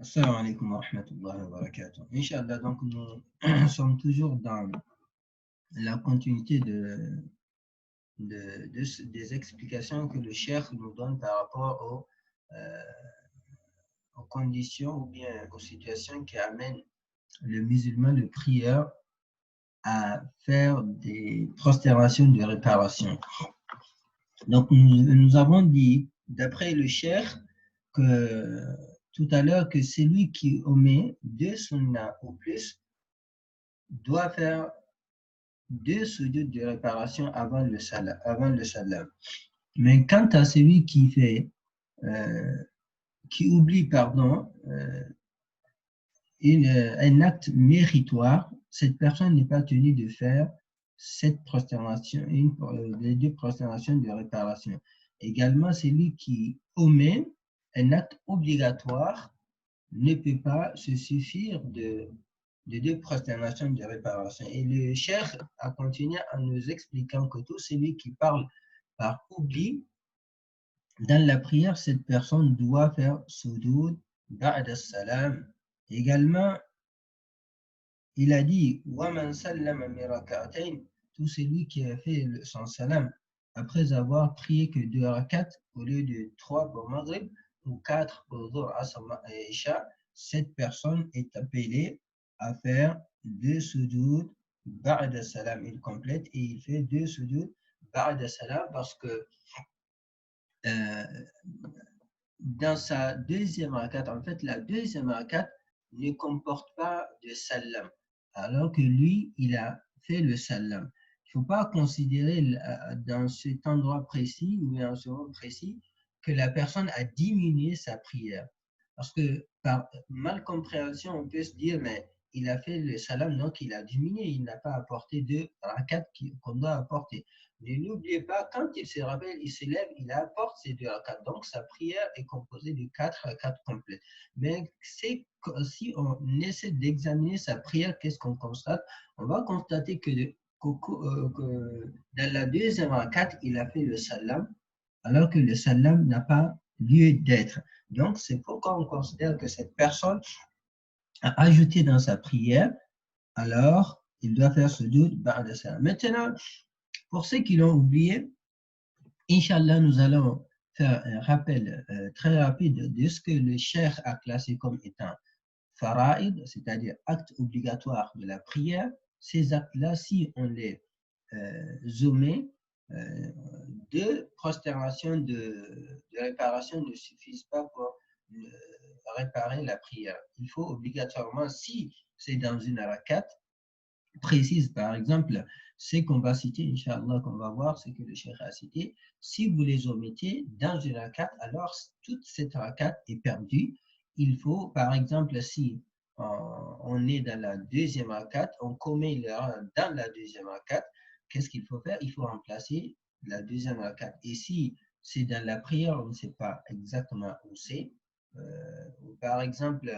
Assalamu alaikum wa rahmatullahi wa barakatuh. Inch'Allah, donc nous sommes toujours dans la continuité des explications que le cheikh nous donne par rapport aux conditions ou bien aux situations qui amènent le musulman de prière à faire des prosternations de réparation. Donc nous avons dit, d'après le cheikh, que tout à l'heure, que celui qui omet deux sunnah ou plus doit faire deux sujoud de réparation avant le salam. Mais quant à celui qui oublie, un acte méritoire, cette personne n'est pas tenue de faire cette prosternation, les deux prosternations de réparation. Également, celui qui omet un acte obligatoire ne peut pas se suffire de deux prosternations de réparation. Et le cheikh a continué en nous expliquant que tout celui qui parle par oubli dans la prière, cette personne doit faire sujoud ba'da salam. Également, il a dit وَمَنْ سَلَّمَ مِنْ رَكَعَتَيْنِ, tout celui qui a fait son salam après avoir prié que 2 rakats au lieu de 3 pour Maghrib ou 4 pour Dhuhr, Asr et Isha, cette personne est appelée à faire 2 sujoud ba'da salam. Il complète et il fait 2 sujoud ba'da salam parce que dans sa deuxième rakat, en fait, la deuxième rakat ne comporte pas de salam, alors que lui, il a fait le salam. Il ne faut pas considérer dans cet endroit précis ou dans ce moment précis que la personne a diminué sa prière. Parce que par malcompréhension, on peut se dire, mais il a fait le salam, donc il a diminué, il n'a pas apporté deux rakats qu'on doit apporter. Ne l'oubliez pas, quand il se rappelle, il se lève, il apporte ces 2 rakats. Donc sa prière est composée de 4 rakats complètes. Mais si on essaie d'examiner sa prière, qu'est-ce qu'on constate? On va constater que dans la deuxième rakat, il a fait le salam, alors que le salam n'a pas lieu d'être. Donc, c'est pourquoi on considère que cette personne a ajouté dans sa prière, alors il doit faire ce doute ba'da salam. Maintenant, pour ceux qui l'ont oublié, Inch'Allah, nous allons faire un rappel très rapide de ce que le cheikh a classé comme étant fara'id, c'est-à-dire actes obligatoires de la prière. Ces actes-là, si on les omet, deux prosternations de réparation ne suffisent pas pour réparer la prière. Il faut obligatoirement, si c'est dans une rakat précise, par exemple, ce qu'on va citer, Inch'Allah, qu'on va voir, ce que le cheikh a cité, si vous les omettez dans une rakat, alors toute cette rakat est perdue. Il faut, par exemple, si on est dans la deuxième rakat, on commet l'erreur dans la deuxième rakat, qu'est-ce qu'il faut faire? Il faut remplacer la deuxième rakat. Et si c'est dans la prière, on ne sait pas exactement où c'est. Par exemple,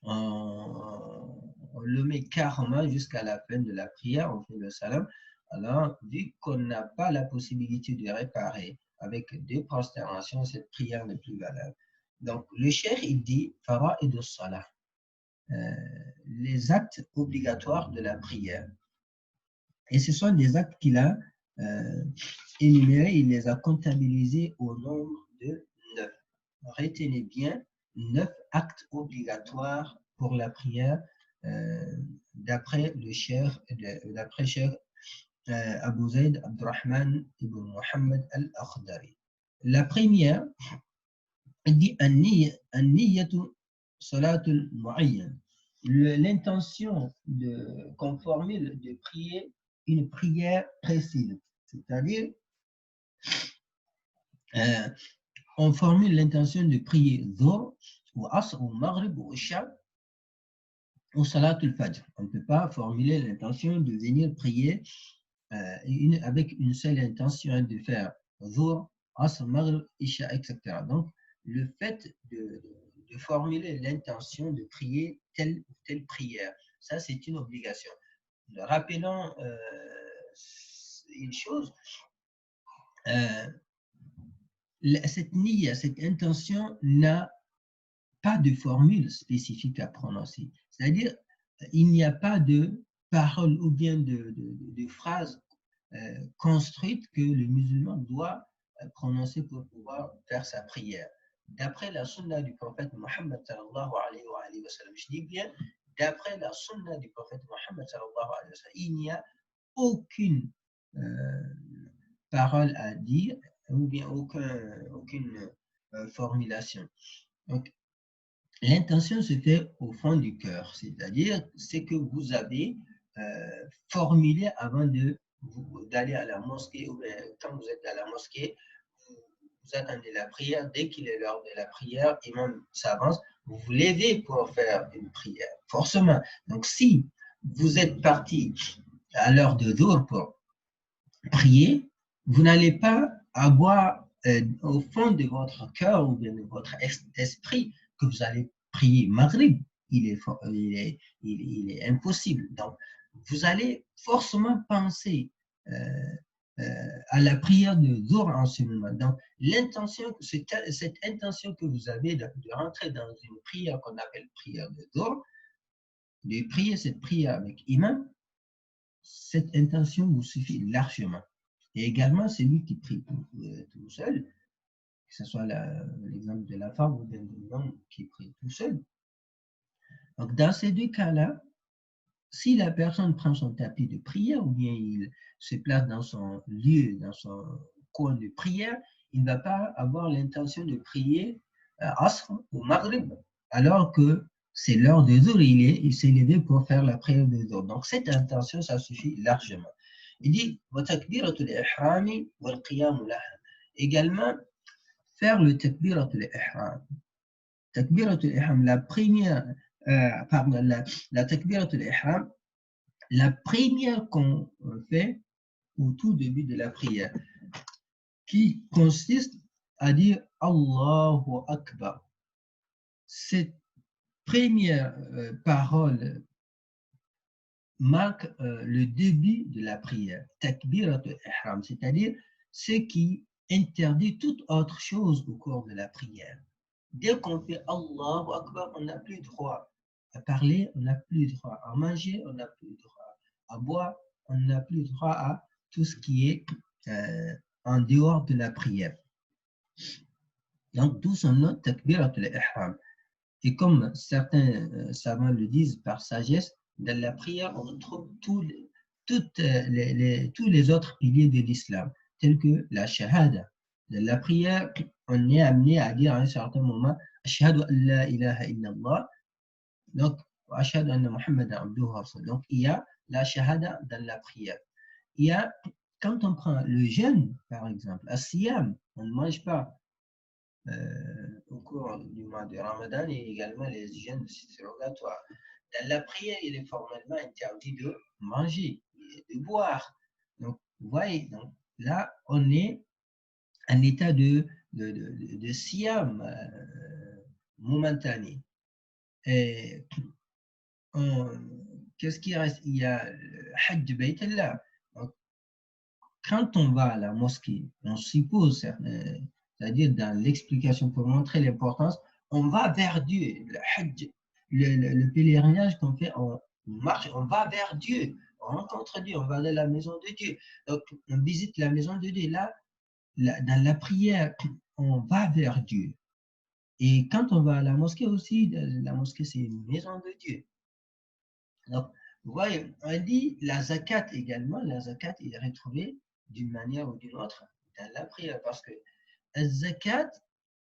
on le met carrément jusqu'à la fin de la prière, on fait le salam. Alors, vu qu'on n'a pas la possibilité de réparer avec deux prosternations, cette prière n'est plus valable. Donc, le cheikh, il dit fara'id as-salah, les actes obligatoires de la prière. Et ce sont des actes qu'il a énumérés, il les a comptabilisés au nombre de 9. Retenez bien, 9 actes obligatoires pour la prière d'après le cheikh Abu Zayd Abdurrahman ibn Muhammad al-Akhdari. La première, il dit an-niyyatu salatul mu'ayyan, l'intention qu'on formule de prier une prière précise, c'est-à-dire on formule l'intention de prier Dhuhr ou Asr ou Maghrib ou Isha ou Salatul Fajr. On ne peut pas formuler l'intention de venir prier avec une seule intention de faire Dhuhr, Asr, Maghrib, Isha, etc. Donc, le fait de formuler l'intention de prier telle ou telle prière, ça c'est une obligation. Rappelons une chose, cette niya, cette intention n'a pas de formule spécifique à prononcer. C'est-à-dire, il n'y a pas de parole ou bien de phrase construite que le musulman doit prononcer pour pouvoir faire sa prière. D'après la sunna du prophète Mohammed sallallahu alayhi wa sallam, je dis bien, d'après la sunna du prophète Mohammed sallallahu alayhi wa sallam, il n'y a aucune parole à dire ou bien aucune formulation. Donc, l'intention se fait au fond du cœur, c'est-à-dire ce que vous avez formulé avant d'aller à la mosquée, ou bien quand vous êtes à la mosquée, vous attendez la prière, dès qu'il est l'heure de la prière, l'imam s'avance, vous vous levez pour faire une prière, forcément. Donc si vous êtes parti à l'heure de Dhuhr pour prier, vous n'allez pas avoir au fond de votre cœur ou de votre esprit que vous allez prier Maghrib. Il est impossible. Donc, vous allez forcément penser à la prière de Dhuhr en ce moment. Donc, cette intention que vous avez de rentrer dans une prière qu'on appelle prière de Dhuhr, de prier cette prière avec imam, cette intention vous suffit largement. Et également, celui qui prie tout seul, que ce soit l'exemple de la femme ou de l'homme qui prie tout seul. Donc, dans ces deux cas-là, si la personne prend son tapis de prière ou bien il se place dans son lieu, dans son coin de prière, il ne va pas avoir l'intention de prier Asr ou Maghrib, alors que c'est l'heure de Dhuhr, il s'est levé pour faire la prière de Dhuhr. Donc, cette intention, ça suffit largement. Il dit وَتَكْبِيرَةُ الْإِحْرَامِ وَالْقِيَامُ لَهَا. Également, faire le takbiratul ihram. Takbiratul ihram, la première, la takbiratul ihram, la première qu'on fait au tout début de la prière, qui consiste à dire Allahu Akbar. Cette première parole marque le début de la prière, takbiratul ihram, c'est-à-dire ce qui interdit toute autre chose au cours de la prière. Dès qu'on fait Allahu Akbar, on n'a plus droit à parler, on n'a plus droit à manger, on n'a plus droit à boire, on n'a plus droit à tout ce qui est en dehors de la prière. Donc, tout son nom, takbiratul ihram. Et comme certains savants le disent par sagesse, dans la prière, on retrouve tous les autres piliers de l'islam, tels que la shahada. Dans la prière, on est amené à dire à un certain moment Ashhadu an la ilaha illallah, donc Ashhadu anna Muhammadan abduhu wa rasuluh. Donc il y a la shahada dans la prière. Il y a, quand on prend le jeûne, par exemple, as-siyam, on ne mange pas au cours du mois de Ramadan, et également les jeûnes surrogatoires. Dans la prière, il est formellement interdit de manger et de boire. Donc, vous voyez, donc, là, on est en état de siyam momentané. Et qu'est-ce qui reste? Il y a le Hajj de Bayt Allah. Quand on va à la mosquée, on suppose, c'est-à-dire dans l'explication pour montrer l'importance, on va vers Dieu. Le Hajj, le pèlerinage qu'on fait, on marche, on va vers Dieu, on rencontre Dieu, on va dans la maison de Dieu. Donc, on visite la maison de Dieu. Là, dans la prière, on va vers Dieu. Et quand on va à la mosquée aussi, la mosquée, c'est une maison de Dieu. Donc, vous voyez, on dit la zakat également, la zakat est retrouvée d'une manière ou d'une autre dans la prière, parce que la zakat,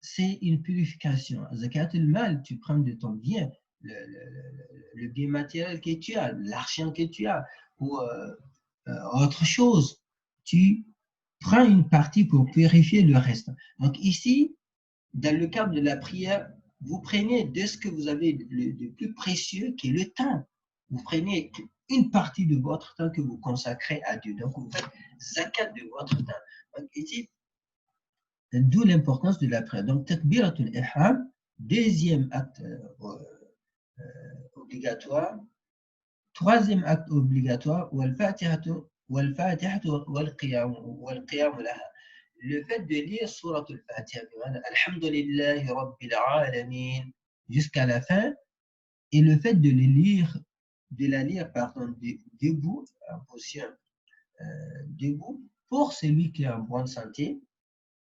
c'est une purification. Zakat al-mal, tu prends de ton bien, le bien matériel que tu as, l'argent que tu as, ou autre chose. Tu prends une partie pour purifier le reste. Donc ici, dans le cadre de la prière, vous prenez de ce que vous avez de plus précieux, qui est le temps. Vous prenez une partie de votre temps que vous consacrez à Dieu. Donc, vous faites zakat de votre temps. Donc, ici, d'où l'importance de la prière. Donc, takbiratul ihram, deuxième acte obligatoire. Troisième acte obligatoire, wal-fatihatu wal-qiyam laha. Le fait de lire surat al-Fatiha, Alhamdulillahi Rabbil Alamin, jusqu'à la fin, et le fait de la lire debout, en position debout, pour celui qui est en bonne santé,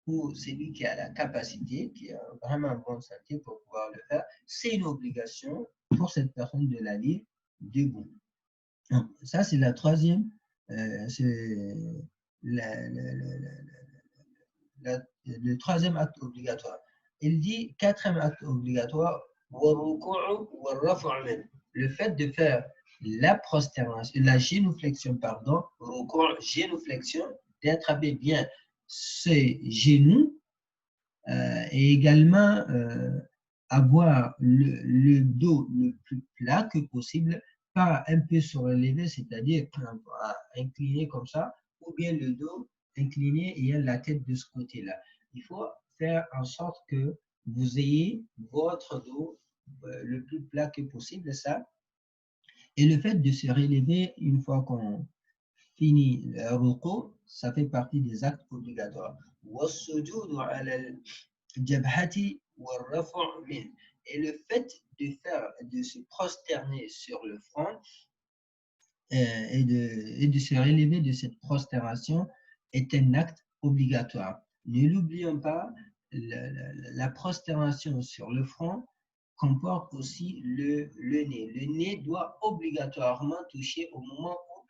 pour celui qui a la capacité, qui est vraiment en bonne santé pour pouvoir le faire, c'est une obligation pour cette personne de la lire debout. Donc, ça, c'est la troisième, c'est le troisième acte obligatoire. Il dit, quatrième acte obligatoire, le fait de faire la prosternation, la génuflexion, pardon, génuflexion, d'attraper bien ses genoux et également avoir le dos le plus plat que possible, pas un peu surélevé, c'est-à-dire incliné comme ça, ou bien le dos incliné et la tête de ce côté-là. Il faut faire en sorte que vous ayez votre dos le plus plat que possible, ça. Et le fait de se relever une fois qu'on finit le ruku, ça fait partie des actes obligatoires. Et le fait de se prosterner sur le front et de se relever de cette prosternation est un acte obligatoire. Ne l'oublions pas, la prosternation sur le front comporte aussi le nez. Le nez doit obligatoirement toucher au moment où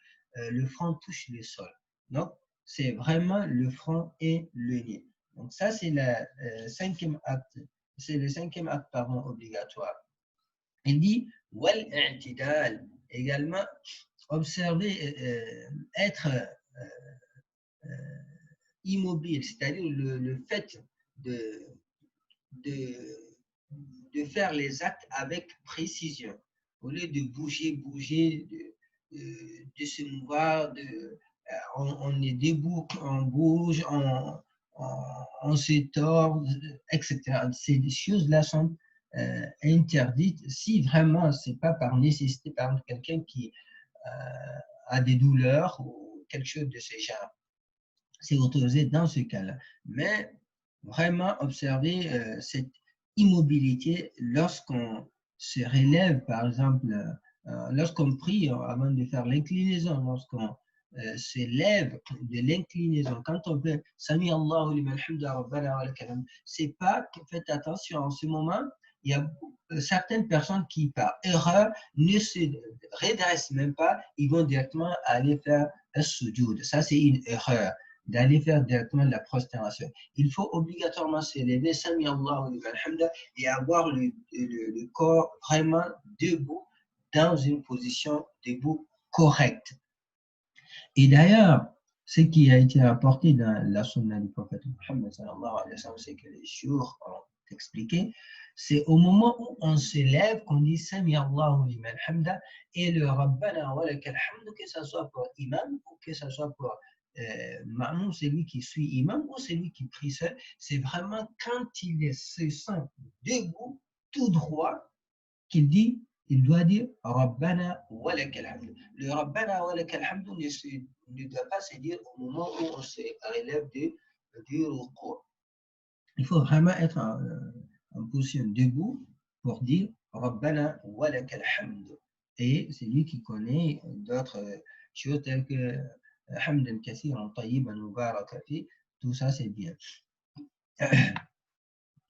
le front touche le sol. Donc, c'est vraiment le front et le nez. Donc, ça, c'est le cinquième acte. C'est le cinquième acte, pardon, obligatoire. Il dit, wal i'tidal, également, observer, être immobile, c'est-à-dire le fait de, de faire les actes avec précision, au lieu de bouger, de se mouvoir, on est debout, on bouge, on se tord, etc. Ces choses-là sont interdites si vraiment c'est pas par nécessité, par quelqu'un qui a des douleurs ou quelque chose de ce genre. C'est autorisé dans ce cas-là. Mais vraiment observer cette immobilité lorsqu'on se relève, par exemple, lorsqu'on prie avant de faire l'inclinaison, lorsqu'on se lève de l'inclinaison, quand on fait Sami Allahu liman hamda rabbana wa lakal hamd, c'est pas, faites attention, en ce moment, il y a certaines personnes qui, par erreur, ne se redressent même pas, ils vont directement aller faire un sujoud. Ça, c'est une erreur d'aller faire directement la prosternation. Il faut obligatoirement se lever, Sami Allahu liman hamda, et avoir le corps vraiment debout, dans une position debout correcte. Et d'ailleurs, ce qui a été rapporté dans la sunna du prophète Muhammad sallallahu alayhi wa sallam, c'est que les jours ont expliqué, c'est au moment où on se lève qu'on dit Sami Allahu liman hamda et le Rabbana wa lakal hamd, que ce soit pour imam ou que ce soit pour Ma'moum, celui qui suit imam ou celui qui prie seul, c'est vraiment quand il se sent debout, tout droit, qu'il dit, il doit dire Rabbana wa lakal hamd. Le Rabbana wa lakal hamd ne doit pas se dire au moment où on se relève du ruku'. Il faut vraiment être en position debout pour dire Rabbana wa lakal hamd. Et c'est lui qui connaît d'autres choses telles que Hamdan kathiran tayyiban mubarakan fi, tout ça c'est bien.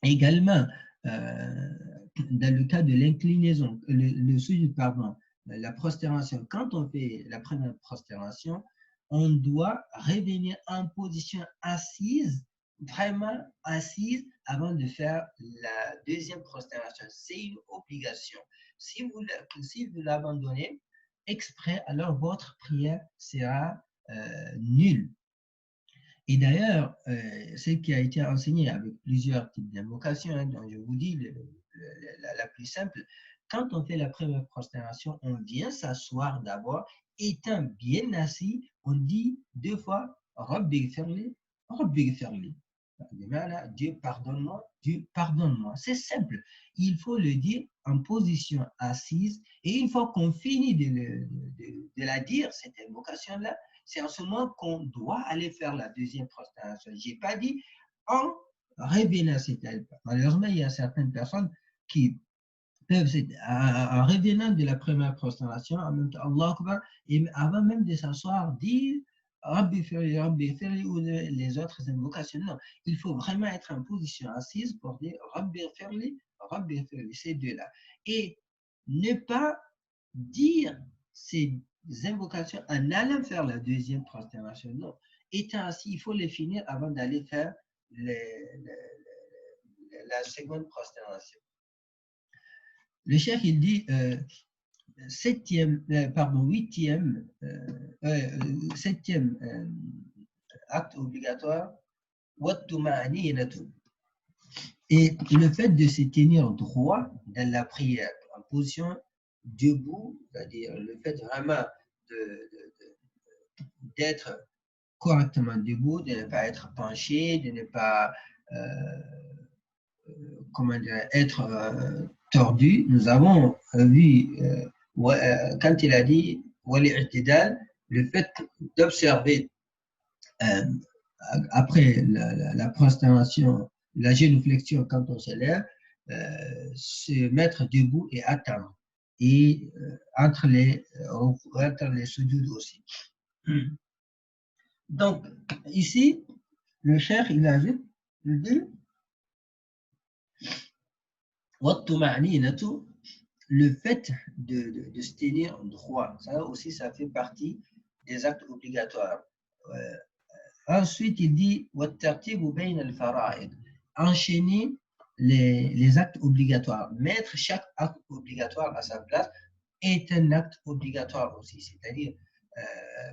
Également, dans le cas de l'inclinaison, le sujet, pardon, la prosternation, quand on fait la première prosternation, on doit revenir en position assise, vraiment assise, avant de faire la deuxième prosternation. C'est une obligation. Si vous l'abandonnez exprès, alors votre prière sera nulle. Et d'ailleurs, ce qui a été enseigné avec plusieurs types d'invocations, dont je vous dis la plus simple, quand on fait la première prosternation, on vient s'asseoir d'abord, étant bien assis, on dit 2 fois Rabbi gfirli, Rabbi gfirli. Dieu pardonne-moi, Dieu pardonne-moi. C'est simple. Il faut le dire en position assise, et une fois qu'on finit de la dire, cette invocation-là, c'est en ce moment qu'on doit aller faire la deuxième prosternation. Je n'ai pas dit en revenant à cette étape. Malheureusement, il y a certaines personnes qui en revenant de la première prosternation, en même temps, Allah Akbar, et avant même de s'asseoir, dire Rabbi Firli ou les autres invocations. Non, il faut vraiment être en position assise pour dire Rabbi Firli, ces deux-là. Et ne pas dire ces invocations en allant faire la deuxième prosternation. Non, étant assis, il faut les finir avant d'aller faire la seconde prosternation. Le chef, il dit septième acte obligatoire, et le fait de se tenir droit dans la prière, en position debout, c'est-à-dire le fait vraiment d'être correctement debout, de ne pas être penché, de ne pas comment dire, être tordu. Nous avons vu quand il a dit le fait d'observer après la prosternation, la génuflexion quand on se lève, se mettre debout et attendre. Et entre les soudures aussi. Donc, ici, le cheikh, il ajoute, il dit, le fait de se tenir droit, ça aussi, ça fait partie des actes obligatoires. Ensuite, il dit enchaîner les actes obligatoires. Mettre chaque acte obligatoire à sa place est un acte obligatoire aussi. C'est-à-dire,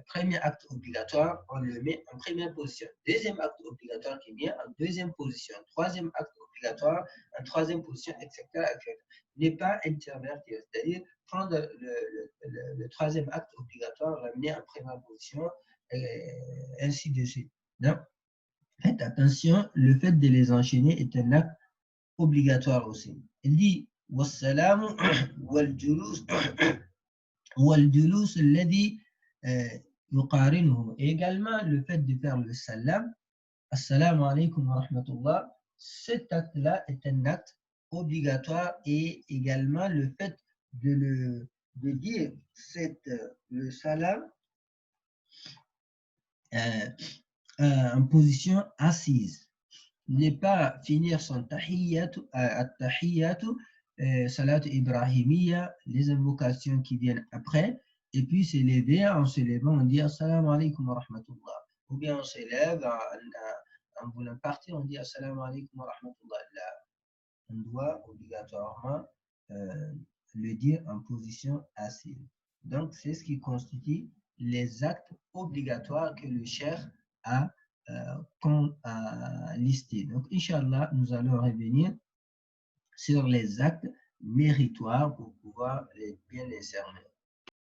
premier acte obligatoire, on le met en première position. Deuxième acte obligatoire qui vient en deuxième position. Troisième acte obligatoire en troisième position, etc. etc. Ne pas intervertir, c'est-à-dire prendre le troisième acte obligatoire, l'amener en première position, ainsi de suite. Donc, faites attention, le fait de les enchaîner est un acte obligatoire aussi. Il dit والسلام والجلوس والجلوس الذي يقارنه. Également, le fait de faire le salam, assalamu alaikum wa rahmatullah, cet acte-là est un acte obligatoire, et également le fait de dire le salam en position assise. Ne pas finir son tahiyyatu, salat ibrahimiya, les invocations qui viennent après, et puis se lever, en se levant, on dit assalamu alaikum wa rahmatullah. Ou bien on se lève, en voulant partir, on dit assalamu alaikum wa rahmatullah. Là, on doit obligatoirement le dire en position assise. Donc, c'est ce qui constitue les actes obligatoires que le cheikh a listé. Donc, Inch'Allah, nous allons revenir sur les actes méritoires pour pouvoir bien les cerner.